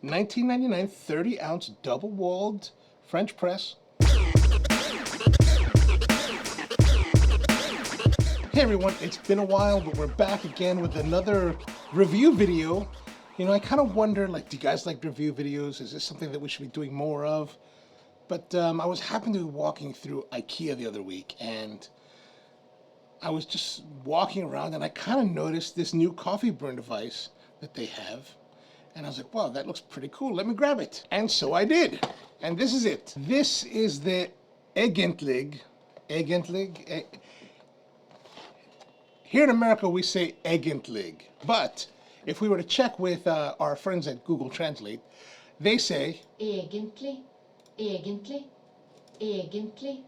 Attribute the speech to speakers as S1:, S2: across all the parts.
S1: $19.99, 30-ounce double-walled French press. Hey everyone, it's been a while, but we're back again with another review video. You know, I kind of wonder, like, do you guys like review videos? Is this something that we should be doing more of? But I was happened to be walking through IKEA the other week, and I was just walking around, and I kind of noticed this new coffee burn device that they have. And I was like, wow, that looks pretty cool. Let me grab it. And so I did. And this is it. This is the Egentlig. Here in America, we say Egentlig. But if we were to check with our friends at Google Translate, they say
S2: Egentlig, Egentlig, Egentlig.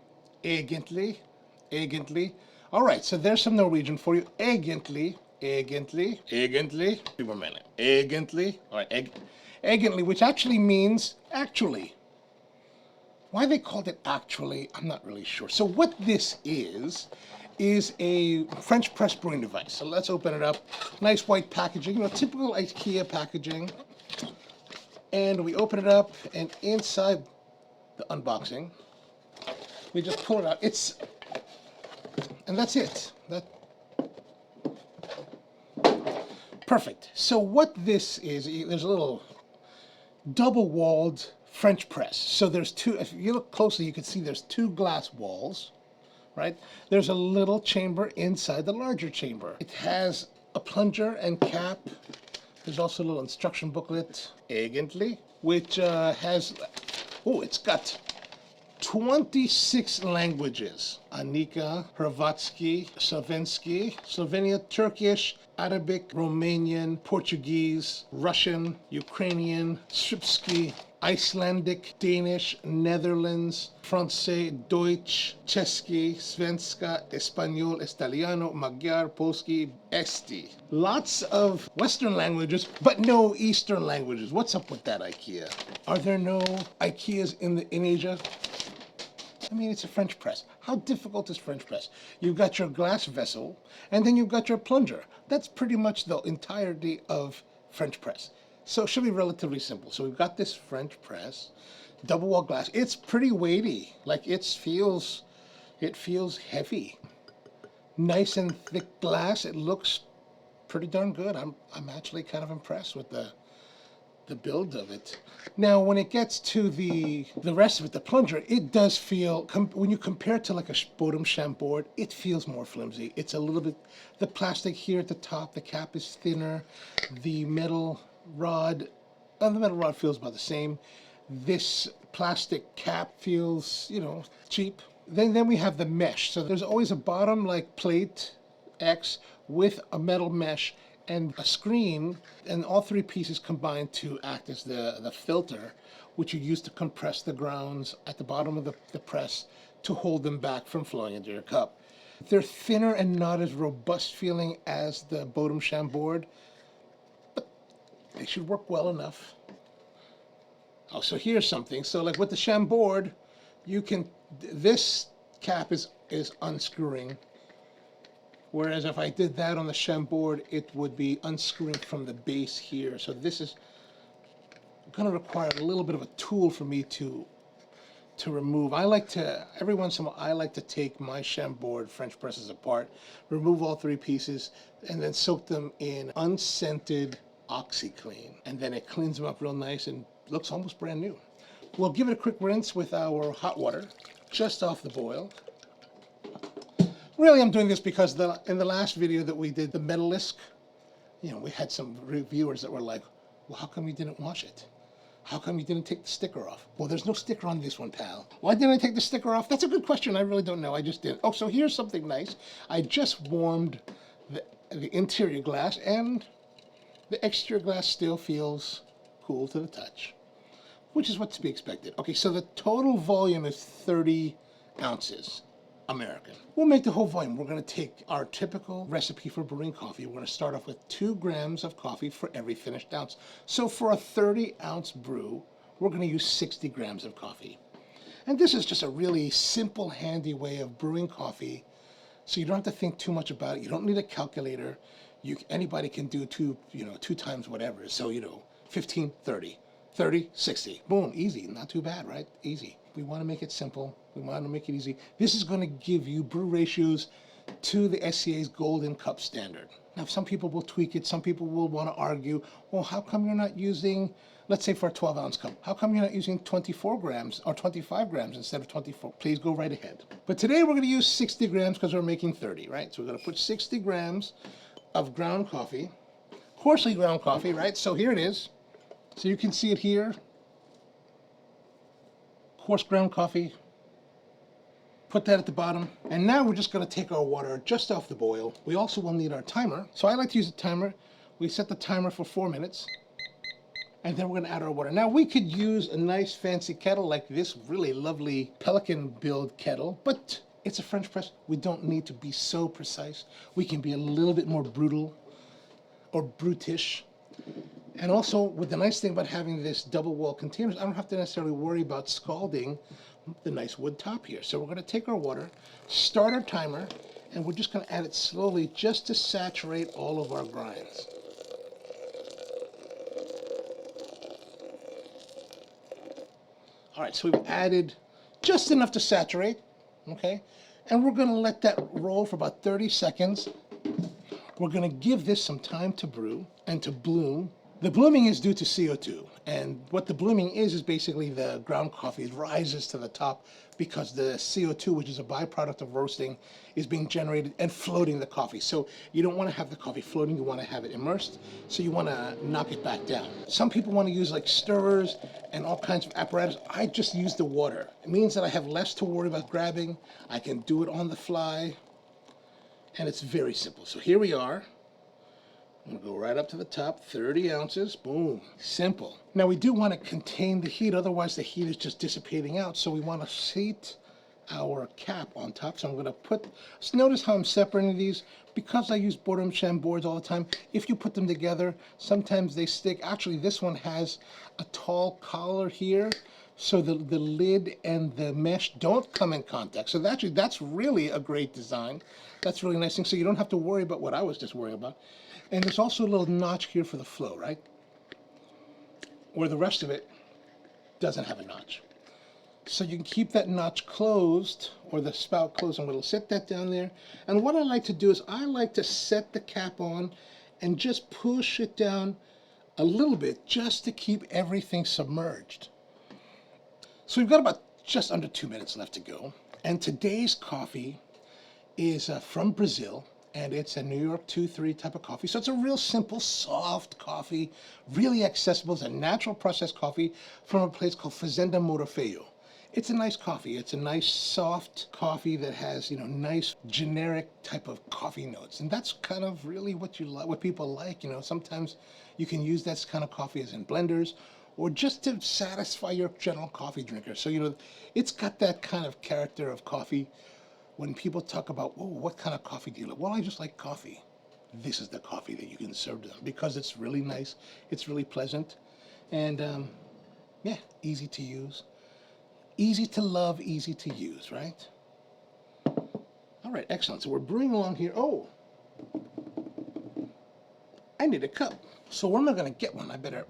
S1: Egentlig. All right, so there's some Norwegian for you. Egentlig. Egentlig. All right, Egentlig, which actually means actually. Why they called it actually, I'm not really sure. So what this is a French press brewing device. So let's open it up. Nice white packaging, you know, typical IKEA packaging. And we open it up, and inside the unboxing, we just pull it out. And that's it. Perfect. So what this is, there's a little double-walled French press. So there's two, if you look closely, you can see there's two glass walls, right? There's a little chamber inside the larger chamber. It has a plunger and cap. There's also a little instruction booklet, Egentlig, which has, it's got 26 languages. Anika, Hrvatski, Slovenia, Turkish, Arabic, Romanian, Portuguese, Russian, Ukrainian, Srpski, Icelandic, Danish, Netherlands, Francais, Deutsch, Česky, Svenska, Espanol, Italiano, Magyar, Polski, Esti. Lots of Western languages, but no Eastern languages. What's up with that, IKEA? Are there no IKEAs in Asia? I mean, it's a French press. How difficult is French press? You've got your glass vessel, and then you've got your plunger. That's pretty much the entirety of French press. So it should be relatively simple. So we've got this French press, double wall glass. It's pretty weighty. Like it feels heavy. Nice and thick glass. It looks pretty darn good. I'm actually kind of impressed with the build of it. Now, when it gets to the rest of it, the plunger, it does feel, when you compare it to like a Bodum Chambord, it feels more flimsy. It's a little bit, the plastic here at the top, the cap is thinner. The metal rod feels about the same. This plastic cap feels, you know, cheap. Then we have the mesh. So there's always a bottom like plate X with a metal mesh and a screen, and all three pieces combine to act as the filter, which you use to compress the grounds at the bottom of the press to hold them back from flowing into your cup. They're thinner and not as robust feeling as the Bodum Chambord, but they should work well enough. Oh, so here's something. So like with the Chambord, this cap is unscrewing. Whereas if I did that on the Chambord, it would be unscrewing from the base here. So this is going to require a little bit of a tool for me to remove. Every once in a while, I like to take my Chambord French presses apart, remove all three pieces, and then soak them in unscented OxiClean. And then it cleans them up real nice and looks almost brand new. We'll give it a quick rinse with our hot water, just off the boil. Really, I'm doing this because in the last video that we did, the Metallisk, you know, we had some reviewers that were like, well, how come you didn't wash it? How come you didn't take the sticker off? Well, there's no sticker on this one, pal. Why didn't I take the sticker off? That's a good question. I really don't know. I just didn't. Oh, so here's something nice. I just warmed the interior glass, and the exterior glass still feels cool to the touch, which is what to be expected. Okay, so the total volume is 30 ounces. American. We'll make the whole volume. We're going to take our typical recipe for brewing coffee. We're going to start off with 2 grams of coffee for every finished ounce. So for a 30-ounce brew, we're going to use 60 grams of coffee. And this is just a really simple, handy way of brewing coffee, so you don't have to think too much about it. You don't need a calculator. Anybody can do two times whatever. So, 15, 30. 30, 60. Boom, easy. Not too bad, right? Easy. We want to make it simple. We want to make it easy. This is going to give you brew ratios to the SCA's Golden Cup standard. Now, some people will tweak it. Some people will want to argue, well, how come you're not using, let's say for a 12-ounce cup, how come you're not using 24 grams or 25 grams instead of 24? Please go right ahead. But today we're going to use 60 grams because we're making 30, right? So we're going to put 60 grams of ground coffee, coarsely ground coffee, right? So here it is. So you can see it here. Coarse ground coffee. Put that at the bottom. And now we're just going to take our water just off the boil. We also will need our timer. So I like to use a timer. We set the timer for 4 minutes. And then we're going to add our water. Now we could use a nice fancy kettle like this really lovely Pelican build kettle, but it's a French press. We don't need to be so precise. We can be a little bit more brutal or brutish. And also, with the nice thing about having this double wall containers, I don't have to necessarily worry about scalding the nice wood top here. So we're going to take our water, start our timer, and we're just going to add it slowly just to saturate all of our grinds. All right, so we've added just enough to saturate, okay? And we're going to let that roll for about 30 seconds. We're going to give this some time to brew and to bloom. The blooming is due to CO2, and what the blooming is basically the ground coffee rises to the top because the CO2, which is a byproduct of roasting, is being generated and floating the coffee. So you don't want to have the coffee floating, you want to have it immersed, so you want to knock it back down. Some people want to use like stirrers and all kinds of apparatus. I just use the water. It means that I have less to worry about grabbing. I can do it on the fly, and it's very simple. So here we are. I'm going to go right up to the top, 30 ounces, boom, simple. Now we do want to contain the heat, otherwise the heat is just dissipating out, so we want to seat our cap on top. So I'm going to put, notice how I'm separating these, because I use Bodum Chambords all the time. If you put them together, sometimes they stick. Actually, this one has a tall collar here, so the lid and the mesh don't come in contact. So that's really a great design. That's a really nice thing, so you don't have to worry about what I was just worrying about. And there's also a little notch here for the flow, right? Where the rest of it doesn't have a notch. So you can keep that notch closed, or the spout closed, and we'll set that down there. And what I like to do is I like to set the cap on and just push it down a little bit just to keep everything submerged. So we've got about just under 2 minutes left to go. And today's coffee is from Brazil. And it's a New York 2-3 type of coffee. So it's a real simple, soft coffee, really accessible. It's a natural processed coffee from a place called Fazenda Morofeio. It's a nice coffee. It's a nice, soft coffee that has, nice, generic type of coffee notes. And that's kind of really what you like, what people like. Sometimes you can use that kind of coffee as in blenders, or just to satisfy your general coffee drinker. So, it's got that kind of character of coffee. When people talk about, oh, what kind of coffee do you like? Well, I just like coffee. This is the coffee that you can serve to them because it's really nice, it's really pleasant, and yeah, easy to use. Easy to love, easy to use, right? All right, excellent. So we're brewing along here. Oh, I need a cup. So where am I going to get one? I better...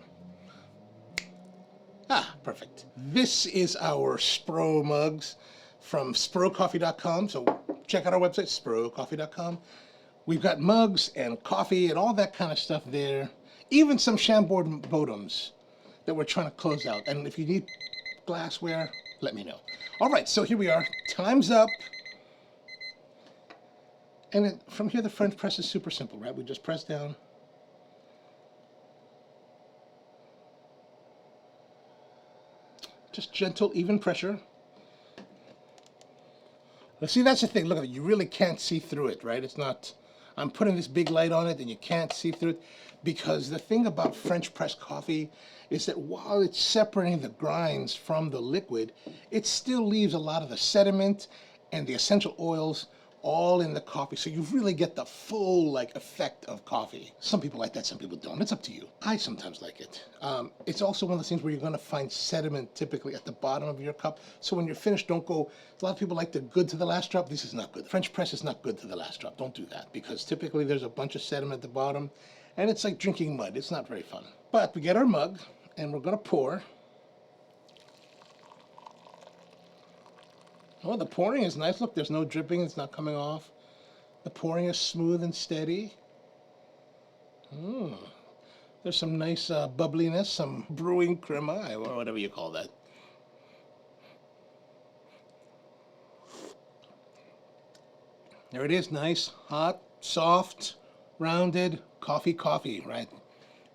S1: perfect. This is our Spro mugs from sprocoffee.com. So check out our website, sprocoffee.com. We've got mugs and coffee and all that kind of stuff there. Even some Chambord Bodums that we're trying to close out. And if you need glassware, let me know. All right, so here we are. Time's up. And from here, the French press is super simple, right? We just press down. Just gentle, even pressure. Now, see, that's the thing. Look at it. You really can't see through it, right? It's not... I'm putting this big light on it, and you can't see through it. Because the thing about French press coffee is that while it's separating the grinds from the liquid, it still leaves a lot of the sediment and the essential oils all in the coffee. So you really get the full effect of coffee. Some people like that, some people don't. It's up to you. I sometimes like it. It's also one of those things where you're going to find sediment typically at the bottom of your cup. So when you're finished, don't go... A lot of people like the good to the last drop. This is not good. French press is not good to the last drop. Don't do that, because typically there's a bunch of sediment at the bottom and it's like drinking mud. It's not very fun. But we get our mug And we're gonna pour. Oh, the pouring is nice. Look, there's no dripping. It's not coming off. The pouring is smooth and steady. There's some nice bubbliness, some brewing crema, or whatever you call that. There it is, nice, hot, soft, rounded coffee, right?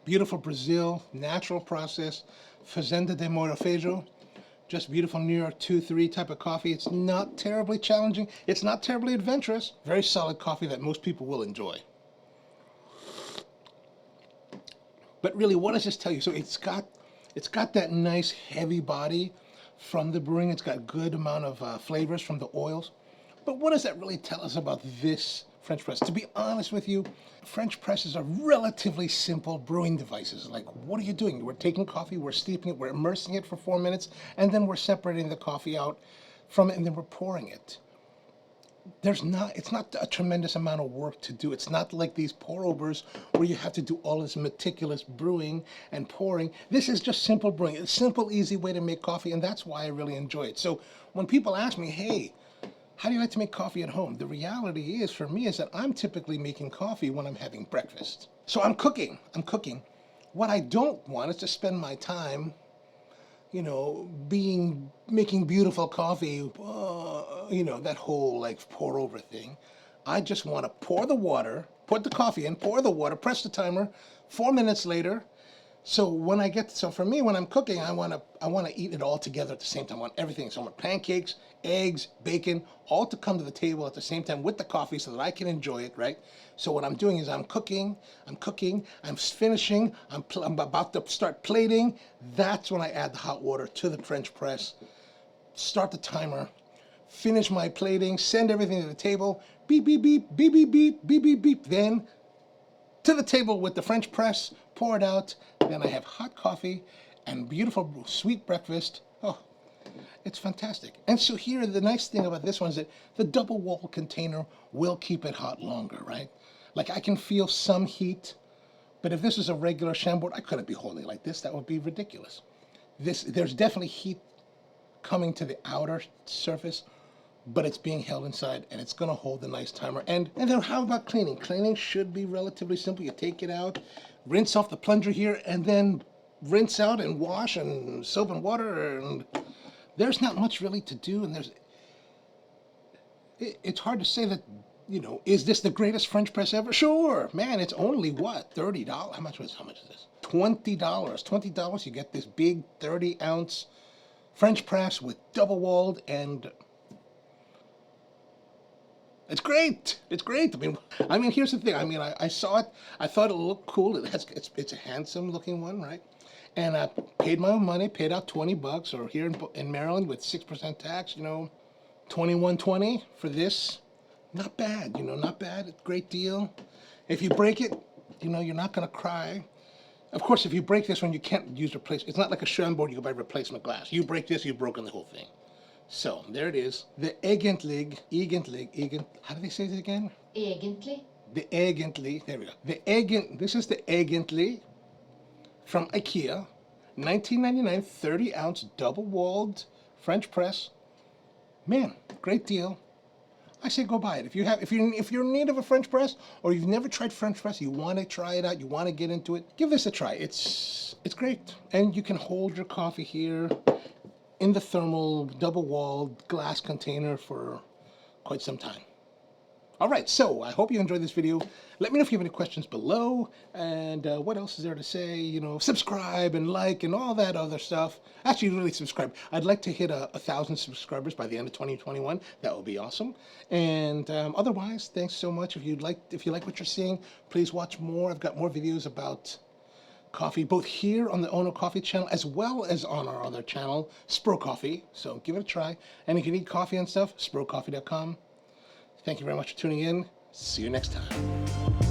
S1: Beautiful Brazil, natural process, Fazenda de Morafejo. Just beautiful New York 2-3 type of coffee. It's not terribly challenging. It's not terribly adventurous. Very solid coffee that most people will enjoy. But really, what does this tell you? So it's got that nice heavy body from the brewing. It's got good amount of flavors from the oils. But what does that really tell us about this French press? To be honest with you, French presses are relatively simple brewing devices. Like, what are you doing? We're taking coffee, we're steeping it, we're immersing it for 4 minutes, and then we're separating the coffee out from it, and then we're pouring it. It's not a tremendous amount of work to do. It's not like these pour-overs where you have to do all this meticulous brewing and pouring. This is just simple brewing. It's a simple, easy way to make coffee, and that's why I really enjoy it. So when people ask me, hey, how do you like to make coffee at home? The reality is, for me, is that I'm typically making coffee when I'm having breakfast. So I'm cooking. What I don't want is to spend my time, making beautiful coffee, that whole like pour over thing. I just want to pour the water, put the coffee in, pour the water, press the timer, 4 minutes later. So for me, when I'm cooking, I want to eat it all together at the same time. I want everything. So I want pancakes, eggs, bacon, all to come to the table at the same time with the coffee so that I can enjoy it, right? So what I'm doing is I'm cooking, I'm finishing, I'm about to start plating. That's when I add the hot water to the French press, start the timer, finish my plating, send everything to the table, beep, beep, beep, beep, beep, beep, beep, beep, beep, then to the table with the French press, pour it out, then I have hot coffee and beautiful sweet breakfast. Oh, it's fantastic. And so here, the nice thing about this one is that the double wall container will keep it hot longer, right? Like, I can feel some heat, but if this was a regular Chambord, I couldn't be holding it like this. That would be ridiculous. There's definitely heat coming to the outer surface, but it's being held inside, and it's going to hold a nice timer. And then how about cleaning? Cleaning should be relatively simple. You take it out, rinse off the plunger here, and then rinse out and wash and soap and water, and there's not much really to do. And it's hard to say that, is this the greatest French press ever? Sure, man, it's only what, $30? How much is this? $20. $20, you get this big 30-ounce French press with double walled, and it's great. It's great. I mean, here's the thing. I saw it. I thought it looked cool. It's a handsome looking one, right? And I paid my own money. Paid out $20, or here in Maryland with 6% tax. $21.20 for this. Not bad. Not bad. Great deal. If you break it, you're not gonna cry. Of course, if you break this one, you can't use replacement. It's not like a Chambord. You can buy replacement glass. You break this, you've broken the whole thing. So, there it is. The Egentlig, how do they say it again?
S2: Egentlig.
S1: The Egentlig, there we go. This is the Egentlig from IKEA, 1999, 30-ounce double-walled French press. Man, great deal. I say go buy it. If you're in need of a French press, or you've never tried French press, you want to try it out, you want to get into it, give this a try. It's great. And you can hold your coffee here in the thermal double-walled glass container for quite some time. All right, so I hope you enjoyed this video. Let me know if you have any questions below, and what else is there to say? Subscribe and like and all that other stuff. Actually, really subscribe. I'd like to hit 1,000 subscribers by the end of 2021. That would be awesome. And otherwise, thanks so much. If you like what you're seeing, please watch more. I've got more videos about coffee, both here on the onocoffee channel as well as on our other channel, Spro Coffee. So give it a try. And if you need coffee and stuff, sprocoffee.com. Thank you very much for tuning in. See you next time.